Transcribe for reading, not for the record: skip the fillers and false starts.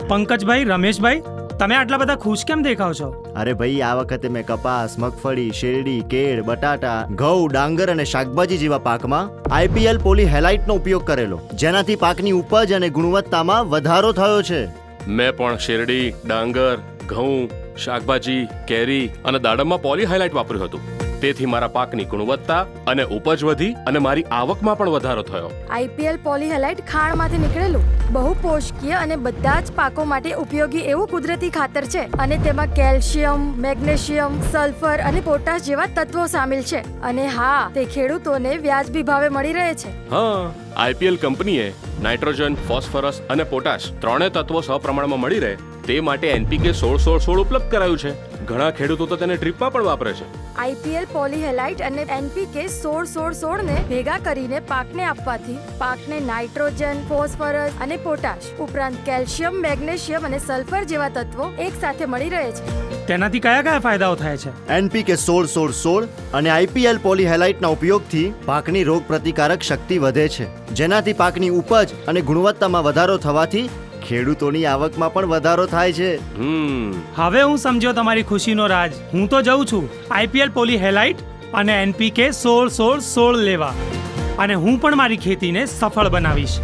પંકજભાઈ, રમેશભાઈ, તમે આટલા બધા ખુશ કેમ દેખાવ છો? અરે ભાઈ, આ વખતે મેં કપાસ, મગફળી, શેરડી, કેળ, બટાટા, ઘઉં, ડાંગર અને શાકભાજી જેવા પાકમાં IPL પોલીહેલાઇટનો ઉપયોગ કરેલો, જેનાથી પાકની ઉપજ અને ગુણવત્તામાં વધારો થયો છે. મેં પણ શેરડી, ડાંગર, ઘઉં, શાકભાજી, કેરી અને દાડમમાં પોલીહાઇલાઇટ વાપર્યું હતું. તેથી મારા પાકની ગુણવત્તા અને ઉપજ વધી અને મારી આવકમાં પણ વધારો થયો. IPL પોલીહેલાઇટ ખાણમાંથી નીકળેલું બહુ પોષકીય અને બધા જ પાકો માટે ઉપયોગી એવું કુદરતી ખાતર છે અને તેમાં કેલ્શિયમ, મેગ્નેશિયમ, સલ્ફર અને પોટાશ જેવા તત્વો સામેલ છે. અને હા, તે ખેડૂતોને વ્યાજબી ભાવે મળી રહે છે. હા, IPL કંપનીએ નાઇટ્રોજન, ફોસ્ફરસ અને પોટાશ ત્રણેય તત્વો સપ્રમાણમાં મળી રહે તે માટે NPK 16-16-16 ઉપલબ્ધ કરાયું છે. ઘણા ખેડૂતો તો તેને ડ્રીપમાં પણ વાપરે છે. IPL પોલીહેલાઇટ અને NPK 16-16-16 ને ભેગા કરીને પાકને આપવાથી પાકને નાઇટ્રોજન, ફોસ્ફરસ અને પોટાશ ઉપરાંત કેલ્શિયમ, મેગ્નેશિયમ અને સલ્ફર જેવા તત્વો એક સાથે મળી રહે છે. તેનાથી કયા કયા ફાયદાઓ થાય છે? NPK 16-16-16 અને IPL પોલીહેલાઇટના ઉપયોગથી પાકની રોગ પ્રતિકારક શક્તિ વધે છે, જેનાથી પાકની ઉપજ અને ગુણવત્તામાં વધારો થવાથી ખેડૂતોની આવકમાં પણ વધારો થાય છે. હવે હું સમજ્યો તમારી ખુશીનો રાજ. હું તો જઉં છું IPL પોલીહેલાઇટ અને NPK 16-16-16 લેવા, અને હું પણ મારી ખેતીને સફળ બનાવીશ.